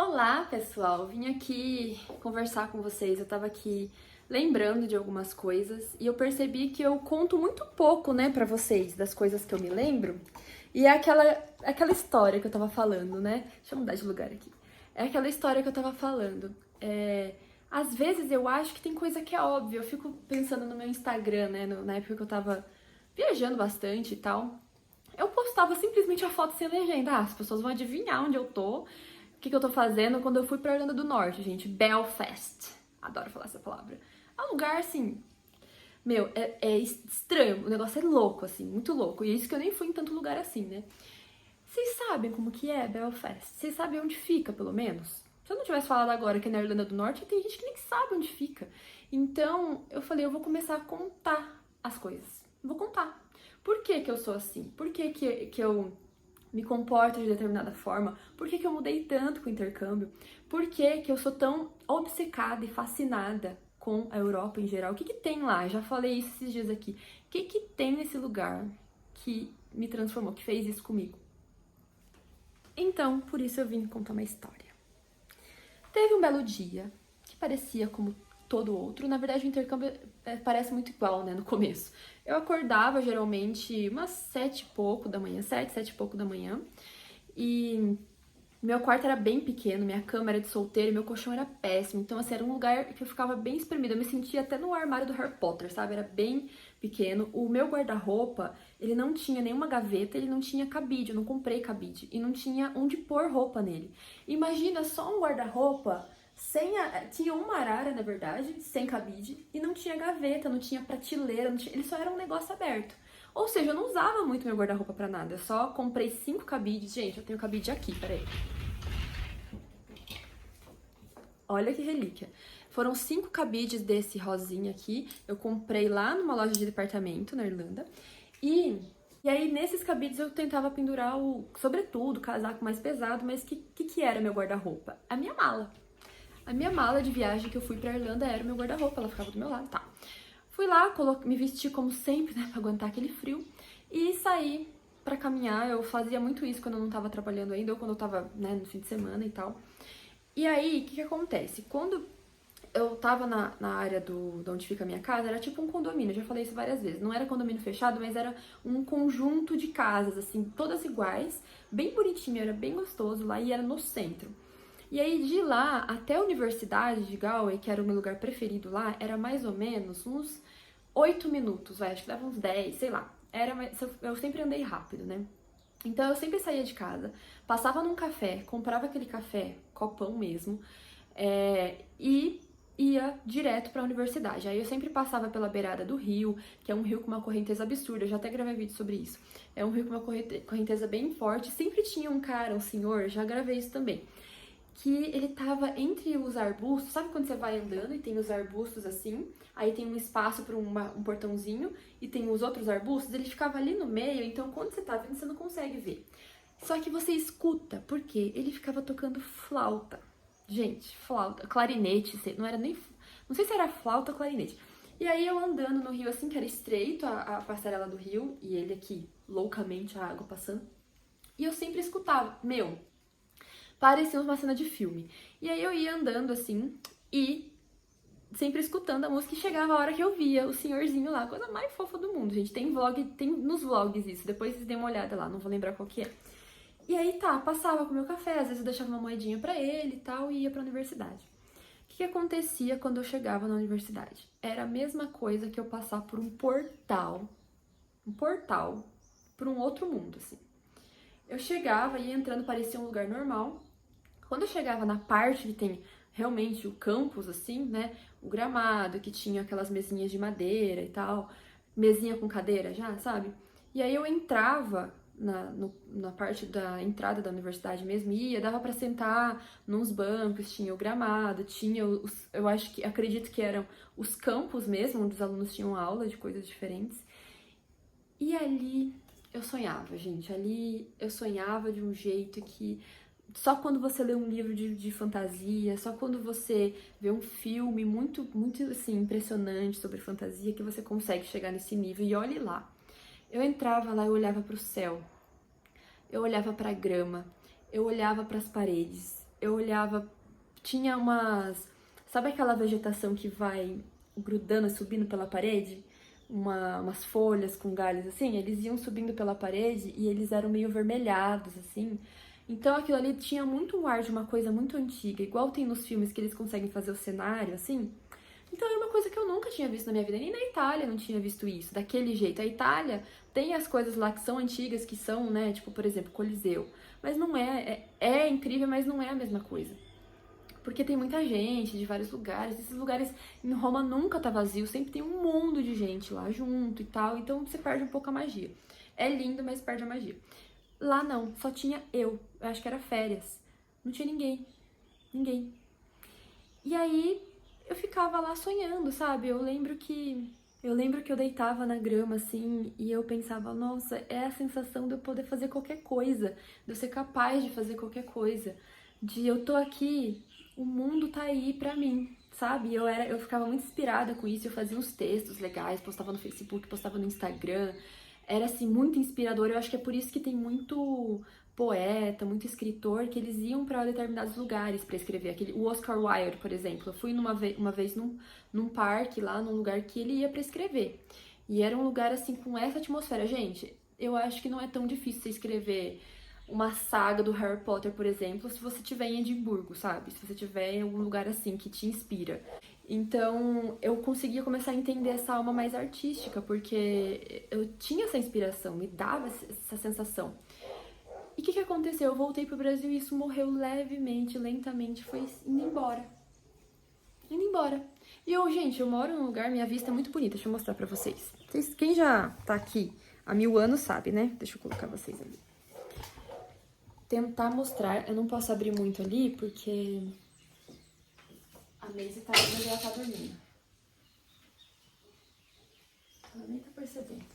Olá, pessoal! Vim aqui conversar com vocês. Eu tava aqui lembrando de algumas coisas e eu percebi que eu conto muito pouco, né, pra vocês das coisas que eu me lembro. E é aquela história que eu tava falando, né? Deixa eu mudar de lugar aqui. É aquela história que eu tava falando. Às vezes eu acho que tem coisa que é óbvia. Eu fico pensando no meu Instagram, né, na época que eu tava viajando bastante e tal. Eu postava simplesmente a foto sem legenda. As pessoas vão adivinhar onde eu tô, o que eu tô fazendo quando eu fui pra Irlanda do Norte, gente. Belfast. Adoro falar essa palavra. É um lugar, assim, é estranho. O negócio é louco, assim, muito louco. E é isso que eu nem fui em tanto lugar assim, né? Vocês sabem como que é Belfast? Vocês sabem onde fica, pelo menos? Se eu não tivesse falado agora que é na Irlanda do Norte, tem gente que nem sabe onde fica. Então, eu falei, eu vou começar a contar as coisas. Vou contar. Por que que eu sou assim? Por que eu me comporto de determinada forma? Por que que eu mudei tanto com o intercâmbio? Por que que eu sou tão obcecada e fascinada com a Europa em geral? O que que tem lá? Já falei isso esses dias aqui. O que que tem nesse lugar que me transformou, que fez isso comigo? Então, por isso eu vim contar uma história. Teve um belo dia que parecia como todo outro. Na verdade, o intercâmbio parece muito igual, né, no começo. Eu acordava geralmente umas 7 e pouco da manhã, 7 e pouco da manhã. E meu quarto era bem pequeno, minha cama era de solteiro e meu colchão era péssimo. Então, assim, era um lugar que eu ficava bem espremida. Eu me sentia até no armário do Harry Potter, sabe? Era bem pequeno. O meu guarda-roupa, ele não tinha nenhuma gaveta, ele não tinha cabide. Eu não comprei cabide. E não tinha onde pôr roupa nele. Imagina só um guarda-roupa sem tinha uma arara, na verdade, sem cabide. E não tinha gaveta, não tinha prateleira, ele só era um negócio aberto. Ou seja, eu não usava muito meu guarda-roupa pra nada. Eu só comprei 5 cabides. Gente, eu tenho cabide aqui, peraí. Olha que relíquia. Foram 5 cabides desse rosinha aqui. Eu comprei lá numa loja de departamento na Irlanda. E aí, nesses cabides, eu tentava pendurar sobretudo, casaco mais pesado. Mas o que era meu guarda-roupa? A minha mala. A minha mala de viagem que eu fui pra Irlanda era o meu guarda-roupa. Ela ficava do meu lado, tá. Fui lá, me vesti como sempre, né, pra aguentar aquele frio. E saí pra caminhar. Eu fazia muito isso quando eu não tava trabalhando ainda, ou quando eu tava, né, no fim de semana e tal. E aí, o que acontece? Quando eu tava na área de onde fica a minha casa, era tipo um condomínio, eu já falei isso várias vezes. Não era condomínio fechado, mas era um conjunto de casas, assim, todas iguais, bem bonitinho, era bem gostoso lá e era no centro. E aí, de lá até a Universidade de Galway, que era o meu lugar preferido lá, era mais ou menos uns 8 minutos, acho que dava uns 10, sei lá. Eu sempre andei rápido, né? Então eu sempre saía de casa, passava num café, comprava aquele café, copão mesmo, e ia direto pra universidade. Aí eu sempre passava pela beirada do rio, que é um rio com uma correnteza absurda, eu já até gravei vídeo sobre isso. É um rio com uma correnteza bem forte, sempre tinha um cara, um senhor, já gravei isso também, que ele tava entre os arbustos. Sabe quando você vai andando e tem os arbustos assim, aí tem um espaço para um portãozinho e tem os outros arbustos? Ele ficava ali no meio, então quando você tá vendo, você não consegue ver. Só que você escuta, porque ele ficava tocando flauta. Gente, flauta, clarinete, não era nem, não sei se era flauta ou clarinete. E aí eu andando no rio assim, que era estreito a passarela do rio, e ele aqui, loucamente, a água passando. E eu sempre escutava, parecia uma cena de filme. E aí eu ia andando assim e sempre escutando a música e chegava a hora que eu via o senhorzinho lá, coisa mais fofa do mundo, gente. Tem vlog, tem nos vlogs isso, depois vocês dêem uma olhada lá, não vou lembrar qual que é. E aí tá, passava com o meu café, às vezes eu deixava uma moedinha pra ele e tal e ia pra universidade. O que acontecia quando eu chegava na universidade? Era a mesma coisa que eu passar por um portal para um outro mundo, assim. Eu chegava e ia entrando, parecia um lugar normal. Quando eu chegava na parte que tem realmente o campus, assim, né, o gramado, que tinha aquelas mesinhas de madeira e tal, mesinha com cadeira já, sabe? E aí eu entrava na parte da entrada da universidade mesmo, dava pra sentar nos bancos, tinha o gramado, tinha eu acho que, acredito que eram os campos mesmo, onde os alunos tinham aula de coisas diferentes. E ali eu sonhava, gente, ali eu sonhava de um jeito que só quando você lê um livro de fantasia, só quando você vê um filme muito, muito assim, impressionante sobre fantasia, que você consegue chegar nesse nível. E olhe lá. Eu entrava lá, eu olhava para o céu, eu olhava para a grama, eu olhava para as paredes, eu olhava, tinha umas... Sabe aquela vegetação que vai grudando e subindo pela parede? Umas folhas com galhos assim? Eles iam subindo pela parede e eles eram meio avermelhados, assim. Então aquilo ali tinha muito um ar de uma coisa muito antiga, igual tem nos filmes que eles conseguem fazer o cenário, assim. Então era uma coisa que eu nunca tinha visto na minha vida, nem na Itália eu não tinha visto isso, daquele jeito. A Itália tem as coisas lá que são antigas, que são, né, tipo, por exemplo, Coliseu. Mas não é incrível, mas não é a mesma coisa. Porque tem muita gente de vários lugares, esses lugares em Roma nunca tá vazio, sempre tem um mundo de gente lá junto e tal, então você perde um pouco a magia. É lindo, mas perde a magia. Lá não, só tinha eu acho que era férias, não tinha ninguém, ninguém. E aí eu ficava lá sonhando, sabe? Eu lembro que eu deitava na grama assim e eu pensava, nossa, é a sensação de eu poder fazer qualquer coisa, de eu ser capaz de fazer qualquer coisa, de eu tô aqui, o mundo tá aí pra mim, sabe? Eu ficava muito inspirada com isso, eu fazia uns textos legais, postava no Facebook, postava no Instagram. Era assim muito inspirador. Eu acho que é por isso que tem muito poeta, muito escritor, que eles iam para determinados lugares para escrever. O Oscar Wilde, por exemplo, eu fui uma vez num parque lá, num lugar que ele ia para escrever. E era um lugar assim com essa atmosfera. Gente, eu acho que não é tão difícil você escrever uma saga do Harry Potter, por exemplo, se você estiver em Edimburgo, sabe? Se você estiver em algum lugar assim que te inspira. Então, eu conseguia começar a entender essa alma mais artística, porque eu tinha essa inspiração, me dava essa sensação. E o que aconteceu? Eu voltei pro Brasil e isso morreu levemente, lentamente, foi indo embora. Indo embora. E eu, gente, eu moro num lugar, minha vista é muito bonita, deixa eu mostrar pra vocês. Quem já tá aqui há 1000 anos sabe, né? Deixa eu colocar vocês ali. Tentar mostrar, eu não posso abrir muito ali, porque a Maisie tá indo e ela tá dormindo. Ela nem tá percebendo.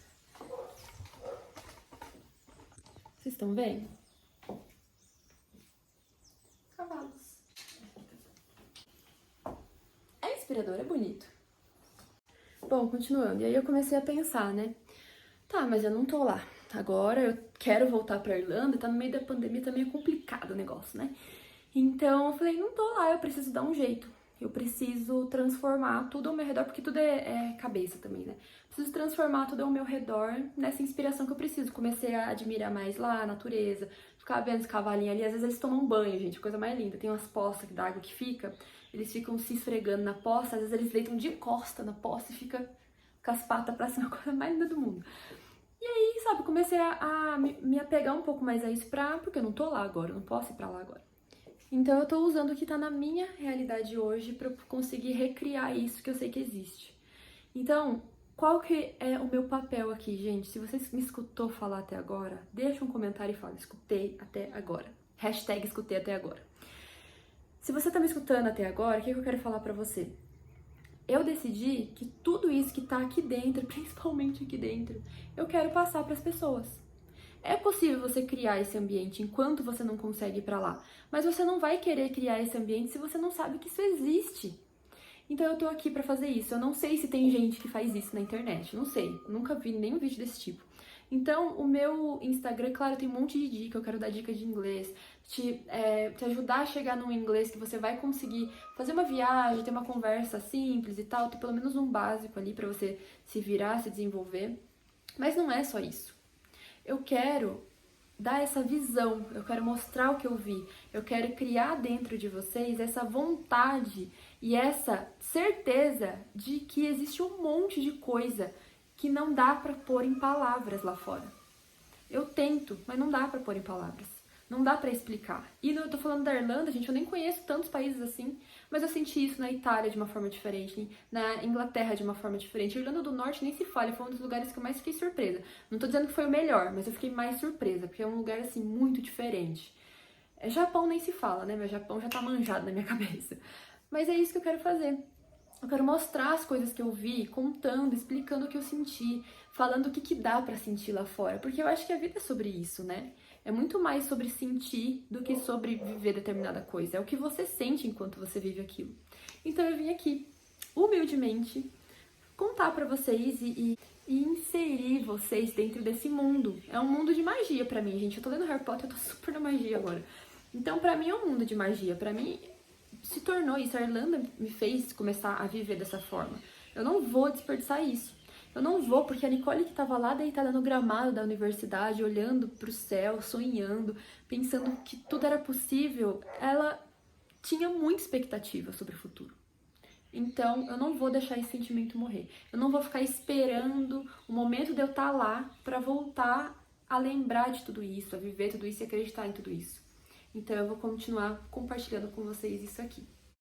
Vocês estão vendo? Cavalos. É inspirador, é bonito. Bom, continuando. E aí eu comecei a pensar, né? Tá, mas eu não tô lá. Agora eu quero voltar pra Irlanda, tá no meio da pandemia, tá meio complicado o negócio, né? Então eu falei, não tô lá, eu preciso dar um jeito. Eu preciso transformar tudo ao meu redor, porque tudo é cabeça também, né? Preciso transformar tudo ao meu redor nessa inspiração que eu preciso. Comecei a admirar mais lá a natureza, ficar vendo os cavalinhos ali. Às vezes eles tomam banho, gente, coisa mais linda. Tem umas poças d'água que fica, eles ficam se esfregando na poça, às vezes eles deitam de costa na poça e fica com as patas pra cima, a coisa mais linda do mundo. E aí, sabe, comecei a me apegar um pouco mais a isso porque eu não tô lá agora, eu não posso ir pra lá agora. Então eu tô usando o que tá na minha realidade hoje pra conseguir recriar isso que eu sei que existe. Então, qual que é o meu papel aqui, gente? Se você me escutou falar até agora, deixa um comentário e fala, escutei até agora. Hashtag escutei até agora. Se você tá me escutando até agora, o que eu quero falar pra você? Eu decidi que tudo isso que tá aqui dentro, principalmente aqui dentro, eu quero passar pras pessoas. É possível você criar esse ambiente enquanto você não consegue ir pra lá, mas você não vai querer criar esse ambiente se você não sabe que isso existe. Então eu tô aqui pra fazer isso. Eu não sei se tem gente que faz isso na internet, não sei. Nunca vi nenhum vídeo desse tipo. Então o meu Instagram, claro, tem um monte de dica. Eu quero dar dica de inglês, te ajudar a chegar num inglês que você vai conseguir fazer uma viagem, ter uma conversa simples e tal, ter pelo menos um básico ali pra você se virar, se desenvolver. Mas não é só isso. Eu quero dar essa visão, eu quero mostrar o que eu vi, eu quero criar dentro de vocês essa vontade e essa certeza de que existe um monte de coisa que não dá pra pôr em palavras lá fora. Eu tento, mas não dá pra pôr em palavras. Não dá pra explicar. E eu tô falando da Irlanda, gente, eu nem conheço tantos países assim, mas eu senti isso na Itália de uma forma diferente, na Inglaterra de uma forma diferente. A Irlanda do Norte nem se fala, foi um dos lugares que eu mais fiquei surpresa. Não tô dizendo que foi o melhor, mas eu fiquei mais surpresa, porque é um lugar assim muito diferente. Japão nem se fala, né? Meu Japão já tá manjado na minha cabeça. Mas é isso que eu quero fazer. Eu quero mostrar as coisas que eu vi, contando, explicando o que eu senti, falando o que dá pra sentir lá fora. Porque eu acho que a vida é sobre isso, né? É muito mais sobre sentir do que sobre viver determinada coisa. É o que você sente enquanto você vive aquilo. Então eu vim aqui, humildemente, contar pra vocês e inserir vocês dentro desse mundo. É um mundo de magia pra mim, gente. Eu tô lendo Harry Potter, eu tô super na magia agora. Então, pra mim é um mundo de magia. Pra mim se tornou isso. A Irlanda me fez começar a viver dessa forma. Eu não vou desperdiçar isso. Eu não vou, porque a Nicole que estava lá deitada no gramado da universidade, olhando pro céu, sonhando, pensando que tudo era possível, ela tinha muita expectativa sobre o futuro. Então, eu não vou deixar esse sentimento morrer. Eu não vou ficar esperando o momento de eu estar lá para voltar a lembrar de tudo isso, a viver tudo isso e acreditar em tudo isso. Então, eu vou continuar compartilhando com vocês isso aqui.